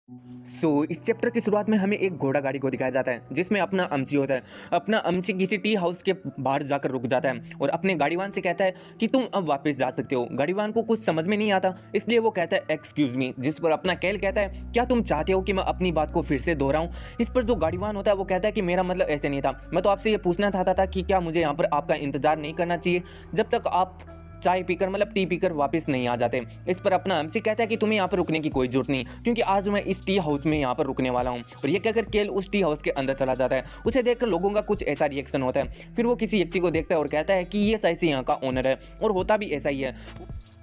इस चैप्टर की शुरुआत में हमें एक घोड़ा गाड़ी को दिखाया जाता है जिसमें अपना अमची होता है। अपना अमची किसी टी हाउस के बाहर जाकर रुक जाता है और अपने गाड़ीवान से कहता है कि तुम अब वापस जा सकते हो। गाड़ीवान को कुछ समझ में नहीं आता, इसलिए वो कहता है एक्सक्यूज मी, जिस पर अपना कैल कहता है क्या तुम चाहते हो कि मैं अपनी बात को फिर से दोहराऊं। इस पर जो गाड़ीवान होता है वो कहता है कि मेरा मतलब ऐसे नहीं था, मैं तो आपसे ये पूछना चाहता था कि क्या मुझे यहाँ पर आपका इंतजार नहीं करना चाहिए जब तक आप चाय पीकर मतलब टी पीकर वापस नहीं आ जाते। इस पर अपना एमसी कहता है कि तुम्हें यहाँ पर रुकने की कोई जरूरत नहीं, क्योंकि आज मैं इस टी हाउस में यहाँ पर रुकने वाला हूँ। और ये कहकर केल उस टी हाउस के अंदर चला जाता है। उसे देखकर लोगों का कुछ ऐसा रिएक्शन होता है। फिर वो किसी व्यक्ति को देखता है और कहता है कि ये सही से यहाँ का ओनर है, और होता भी ऐसा ही है।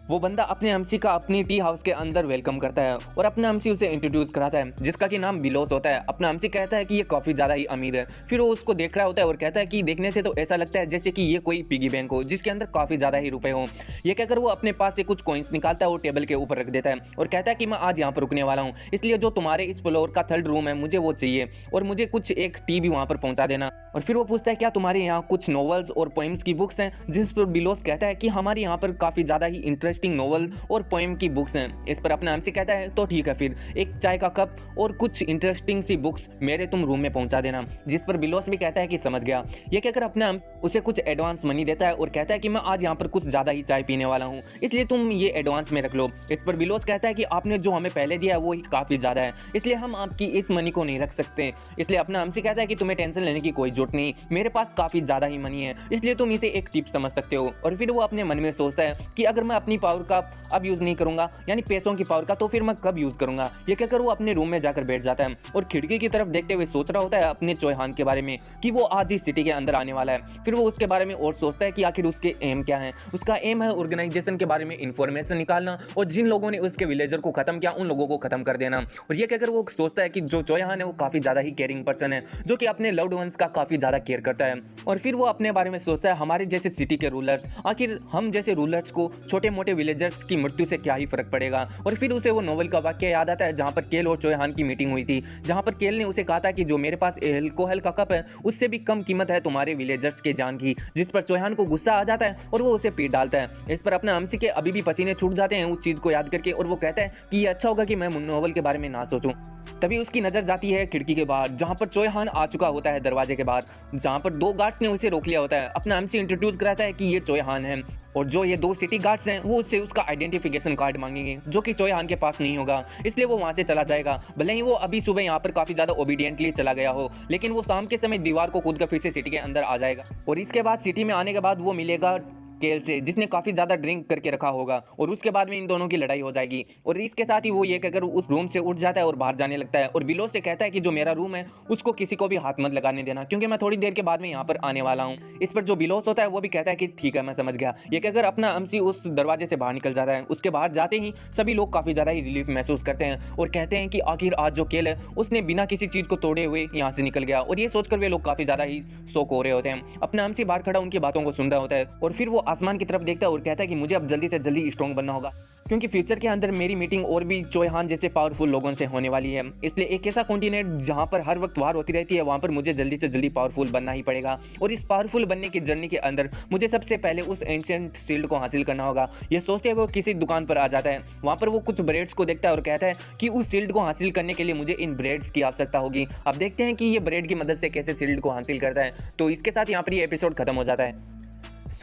वो बंदा अपने एमसी का अपनी टी हाउस के अंदर वेलकम करता है और अपना एमसी उसे इंट्रोड्यूस कराता है, जिसका कि नाम बिलोस होता है। अपना एमसी कहता है कि ये काफ़ी ज़्यादा ही अमीर है। फिर वो उसको देख रहा होता है और कहता है कि देखने से तो ऐसा लगता है जैसे कि ये कोई पिगी बैंक हो जिसके अंदर काफ़ी ज़्यादा ही रुपए हों। ये कहकर वो अपने पास से कुछ कॉइन्स निकालता है और टेबल के ऊपर रख देता है और कहता है कि मैं आज यहाँ पर रुकने वाला हूँ, इसलिए जो तुम्हारे इस फ्लोर का 3rd रूम है मुझे वो चाहिए, और मुझे कुछ एक टी भी वहाँ पर पहुँचा देना। और फिर वो पूछता है क्या तुम्हारे यहाँ कुछ नॉवेल्स और पोएम्स की बुक्स हैं, जिस पर बिलोस कहता है कि हमारे यहाँ पर काफ़ी ज़्यादा ही इंटरेस्टिंग नॉवल और पोएम की बुक्स हैं। इस पर अपना एमसी कहता है तो ठीक है, फिर एक चाय का कप और कुछ इंटरेस्टिंग सी बुक्स मेरे तुम रूम में पहुंचा देना। जिस पर बिलोस भी कहता है कि समझ गया। ये कहकर अपना उसे कुछ एडवांस मनी देता है और कहता है कि मैं आज यहाँ पर कुछ ज़्यादा ही चाय पीने वाला हूँ, इसलिए तुम ये एडवांस में रख लो। इस पर बिलोस कहता है कि आपने जो हमें पहले दिया है वो ही काफ़ी ज़्यादा है, इसलिए हम आपकी इस मनी को नहीं रख सकते। इसलिए अपना एमसी कहता है कि तुम्हें टेंशन लेने की कोई जरूरत नहीं, मेरे पास काफ़ी ज़्यादा ही मनी है, इसलिए तुम इसे एक टिप समझ सकते हो। और फिर वो अपने मन में सोचता है कि अगर मैं अपनी पावर का अब यूज़ नहीं करूंगा, यानी पैसों की पावर का, तो फिर मैं कब यूज़ करूंगा। ये कहकर वो अपने रूम में जाकर बैठ जाता है और खिड़की की तरफ देखते हुए सोच रहा होता है अपने चौहान के बारे में कि वो आज ही सिटी के अंदर आने वाला है। फिर वो उसके बारे में और सोचता है कि आखिर उसके एम क्या है। उसका एम है ऑर्गेनाइजेशन के बारे में इंफॉर्मेशन निकालना और जिन लोगों ने उसके विलेजर को खत्म किया उन लोगों को खत्म कर देना। और ये कहकर वो सोचता है कि जो चौहान है वो काफ़ी ज़्यादा ही केयरिंग पर्सन है, जो कि अपने लव्ड वंस का काफ़ी ज़्यादा केयर करता है। और फिर वो अपने बारे में सोचता है हमारे जैसे सिटी के रूलर्स, आखिर हम जैसे रूलर्स को छोटे मोटे विलेजर्स की मृत्यु से क्या ही फर्क पड़ेगा। और फिर उसे वो नोवेल का वाक्य याद आता है जहाँ पर केल और चौहान की मीटिंग हुई थी, जहाँ पर केल ने उसे कहा था कि जो मेरे पास एल्कोहल का कप है उससे भी कम कीमत है तुम्हारे विलेजर्स के जान की। जिस पर चौहान को गुस्सा आ जाता है और वो उसे पीट डालता है। इस पर अपना एमसी के अभी भी पसीने छूट जाते हैं उस चीज़ को याद करके, और वो कहता है कि ये अच्छा होगा कि मैं नोवेल के बारे में ना सोचूं। तभी उसकी नज़र जाती है खिड़की के बाहर, जहाँ पर चौहान आ चुका होता है दरवाजे के बाहर, जहाँ पर 2 गार्ड्स ने उसे रोक लिया होता है। अपना एमसी इंट्रोड्यूस कराता है कि ये चौहान है, और जो ये 2 सिटी गार्ड्स हैं वो उससे उसका आइडेंटिफिकेशन कार्ड मांगेंगे, जो कि चौहान के पास नहीं होगा, इसलिए वो वहाँ से चला जाएगा। भले ही वो अभी सुबह यहाँ पर काफ़ी ज़्यादा ओबीडियंटली चला गया हो, लेकिन वो शाम के समय दीवार को कूद कर फिर से सिटी के अंदर आ जाएगा। और इसके बाद सिटी में आने के बाद वो मिलेगा केल से, जिसने काफ़ी ज़्यादा ड्रिंक करके रखा होगा, और उसके बाद में इन दोनों की लड़ाई हो जाएगी। और इसके साथ ही वो ये कहकर उस रूम से उठ जाता है और बाहर जाने लगता है, और बिलोस से कहता है कि जो मेरा रूम है उसको किसी को भी हाथ मत लगाने देना, क्योंकि मैं थोड़ी देर के बाद में यहाँ पर आने वाला हूँ। इस पर जो बिलोस होता है वो भी कहता है कि ठीक है मैं समझ गया। ये कहकर अपना एमसी उस दरवाजे से बाहर निकल जाता है। उसके बाहर जाते ही सभी लोग काफ़ी ज़्यादा ही रिलीफ महसूस करते हैं और कहते हैं कि आखिर आज जो केल है उसने बिना किसी चीज़ को तोड़े हुए यहाँ से निकल गया, और ये सोचकर वे लोग काफ़ी ज़्यादा ही शौक हो रहे होते हैं। अपना एमसी बाहर खड़ा उनकी बातों को सुन रहा होता है, और फिर वो आसमान की तरफ देखता है और कहता है कि मुझे अब जल्दी से जल्दी स्ट्रॉन्ग बनना होगा, क्योंकि फ्यूचर के अंदर मेरी मीटिंग और भी चौहान जैसे पावरफुल लोगों से होने वाली है। इसलिए एक ऐसा कॉन्टिनेंट जहां पर हर वक्त वार होती रहती है वहां पर मुझे जल्दी से जल्दी पावरफुल बनना ही पड़ेगा। और इस पावरफुल बनने की जर्नी के अंदर मुझे सबसे पहले उस एंशिएंट शील्ड को हासिल करना होगा। यह सोचते हुए वो किसी दुकान पर आ जाता है। वहां पर वो कुछ ब्रेड्स को देखता है और कहता है कि उस शील्ड को हासिल करने के लिए मुझे इन ब्रेड्स की आवश्यकता होगी। अब देखते हैं कि ये ब्रेड की मदद से कैसे शील्ड को हासिल करता है। तो इसके साथ यहाँ पर ये एपिसोड खत्म हो जाता है।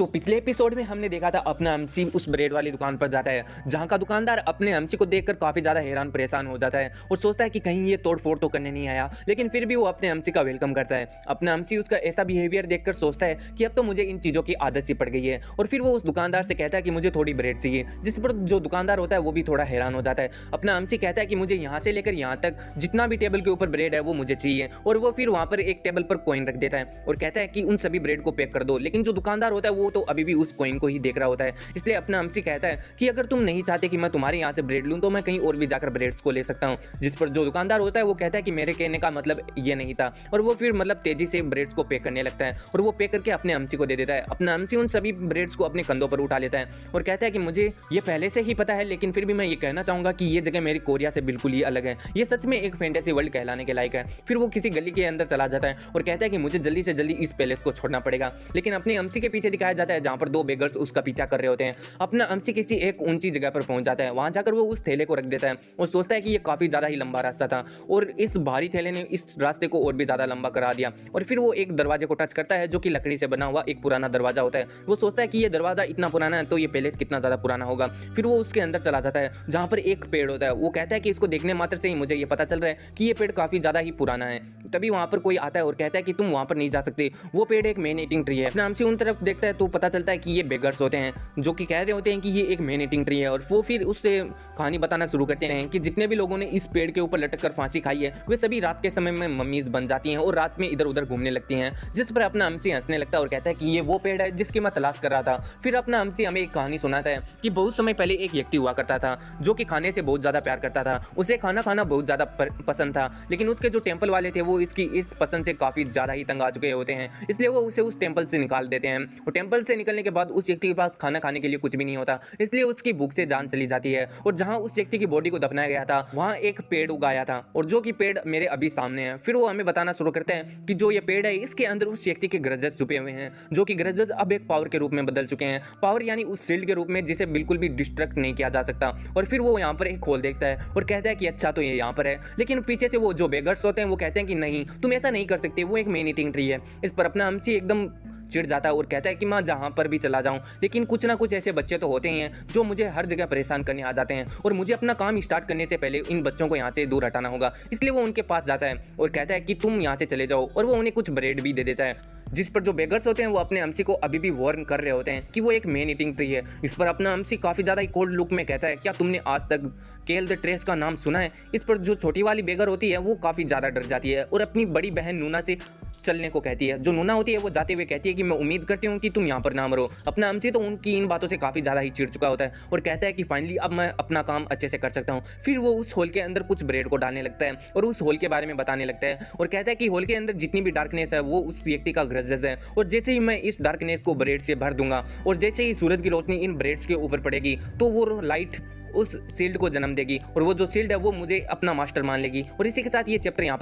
पिछले एपिसोड में हमने देखा था अपना एमसी उस ब्रेड वाली दुकान पर जाता है, जहां का दुकानदार अपने एमसी को देखकर काफ़ी ज़्यादा हैरान परेशान हो जाता है और सोचता है कि कहीं ये तोड़ फोड़ तो करने नहीं आया, लेकिन फिर भी वो अपने एमसी का वेलकम करता है। अपना एमसी उसका ऐसा बिहेवियर देखकर सोचता है कि अब तो मुझे इन चीज़ों की आदत सी पड़ गई है, और फिर वो उस दुकानदार से कहता है कि मुझे थोड़ी ब्रेड चाहिए, जिस पर जो दुकानदार होता है वो भी थोड़ा हैरान हो जाता है। अपना एमसी कहता है कि मुझे यहाँ से लेकर यहाँ तक जितना भी टेबल के ऊपर ब्रेड है वो मुझे चाहिए, और वो फिर वहाँ पर एक टेबल पर कॉइन रख देता है और कहता है कि उन सभी ब्रेड को पैक कर दो। लेकिन जो दुकानदार होता है वो तो अभी भी उस कॉइन को ही देख रहा होता है, इसलिए अपना एमसी कहता है कि अगर तुम नहीं चाहते कि मैं तुम्हारे यहाँ से ब्रेड लूँ तो मैं कहीं और भी जाकर ब्रेड्स को ले सकता हूँ। जिस पर जो दुकानदार होता है वो कहता है कि मेरे कहने का मतलब ये नहीं था, और वो फिर मतलब तेजी से ब्रेड्स को पैक करने लगता है और वो पैक करके अपने एमसी को दे देता है। अपना एमसी उन सभी ब्रेड्स को अपने कंधों पर उठा लेता है और कहता है कि मुझे ये पहले से ही पता है, लेकिन फिर भी मैं ये कहना चाहूंगा कि ये जगह मेरी कोरिया से बिल्कुल ही अलग है, ये सच में एक फैंटेसी वर्ल्ड कहलाने के लायक है। फिर वो किसी गली के अंदर चला जाता है और कहता है कि मुझे जल्दी से जल्दी इस पैलेस को छोड़ना पड़ेगा, लेकिन अपने एमसी के पीछे दिखाया दिखाया जाता है जहाँ पर 2 बेगर्स उसका पीछा कर रहे होते हैं। अपना अमसी किसी एक ऊंची जगह पर पहुंच जाता है, वहां जाकर वो उस थैले को रख देता है और सोचता है कि ये काफी ज्यादा ही लंबा रास्ता था और इस भारी थैले ने इस रास्ते को और भी ज्यादा लंबा करा दिया। और फिर वो एक दरवाजे को टच करता है जो कि लकड़ी से बना हुआ एक पुराना दरवाजा होता है। वो सोचता है कि ये दरवाजा इतना पुराना है तो ये पैलेस कितना ज्यादा पुराना होगा। फिर वो उसके अंदर चला जाता है जहाँ पर एक पेड़ होता है। वो कहता है कि इसको देखने मात्र से ही मुझे ये पता चल रहा है कि ये पेड़ काफी ज्यादा ही पुराना है। तभी वहां पर कोई आता है और कहता है कि तुम वहां पर नहीं जा सकते, वो पेड़ एक मैन ईटिंग ट्री है। अपना अमसी उन तरफ देखता है तो पता चलता है कि ये बेगर्स होते हैं जो कि कह रहे होते हैं कि ये एक मैन ईटिंग ट्री है। और वो फिर उससे कहानी बताना शुरू करते हैं कि जितने भी लोगों ने इस पेड़ के ऊपर लटक कर फांसी खाई है वे सभी रात के समय में मम्मीज बन जाती हैं और रात में इधर उधर घूमने लगती हैं। जिस पर अपना अमसी हंसने लगता है और कहता है कि ये वो पेड़ है जिसकी मैं तलाश कर रहा था। फिर अपना अमसी हमें एक कहानी सुनाता है कि बहुत समय पहले एक व्यक्ति हुआ करता था जो कि खाने से बहुत ज्यादा प्यार करता था। उसे खाना खाना बहुत ज्यादा पसंद था, लेकिन उसके जो टेम्पल वाले थे वो इसकी इस पसंद से काफी ज्यादा ही तंग आ चुके होते हैं, इसलिए वो उसे उस टेम्पल से निकाल देते हैं। और टेम्पल से निकलने के बाद उस व्यक्ति के पास खाना खाने के लिए कुछ भी नहीं होता, इसलिए उसकी भूख से जान चली जाती है। और जहां उस व्यक्ति की बॉडी को दफनाया गया था वहां एक पेड़ उगाया था और जो कि पेड़ मेरे अभी सामने है। फिर वो हमें बताना शुरू करते हैं कि जो ये पेड़ है इसके अंदर उस व्यक्ति के ग्रजेस छुपे हुए हैं जो कि ग्रजेस अब एक पावर के रूप में बदल चुके हैं। पावर यानी उस शील्ड के रूप में जिसे बिल्कुल भी डिस्ट्रक्ट नहीं किया जा सकता। और फिर वो यहाँ पर एक खोल देखता है और कहता है कि अच्छा तो ये यहाँ पर है, लेकिन पीछे से वो जो बेगर्स होते हैं वो कहते हैं कि नहीं तुम ऐसा नहीं कर सकते, वो एक मैन ईटिंग ट्री है। इस पर अपना अमसी एकदम चिढ़ जाता है और कहता है कि मैं जहाँ पर भी चला जाऊँ, लेकिन कुछ ना कुछ ऐसे बच्चे तो होते ही हैं जो मुझे हर जगह परेशान करने आ जाते हैं और मुझे अपना काम स्टार्ट करने से पहले इन बच्चों को यहाँ से दूर हटाना होगा। इसलिए वो उनके पास जाता है और कहता है कि तुम यहाँ से चले जाओ और वो उन्हें कुछ ब्रेड भी दे देता है। जिस पर जो बेगर्स होते हैं वो अपने अमसी को अभी भी वार्न कर रहे होते हैं कि वो एक मैन ईटिंग ट्री है। इस पर अपना अमसी काफ़ी ज़्यादा कोल्ड लुक में कहता है क्या तुमने आज तक केल द ट्रेस का नाम सुना है। इस पर जो छोटी वाली बेगर होती है वो काफ़ी ज़्यादा डर जाती है और अपनी बड़ी बहन नूना से चलने को कहती है। जो नूना होती है वो जाते हुए कहती है कि मैं उम्मीद करती हूँ कि तुम यहाँ पर ना मरो। अपना अमसी तो उनकी इन बातों से काफ़ी ज़्यादा ही चिढ़ चुका होता है और कहता है कि फाइनली अब मैं अपना काम अच्छे से कर सकता हूँ। फिर वो उस होल के अंदर कुछ ब्रेड को डालने लगता है और उस होल के बारे में बताने लगता है और कहता है कि होल के अंदर जितनी भी डार्कनेस है वो उस व्यक्ति का ग्रजेस है और जैसे ही मैं इस डार्कनेस को ब्रेड से भर दूंगा और जैसे ही सूरज की रोशनी इन ब्रेड्स के ऊपर पड़ेगी तो वो लाइट उस शील्ड को जन्म देगी और वो जो शील्ड है वो मुझे अपना मास्टर मान लेगी। और इसी के साथ ये चैप्टर यहाँ पर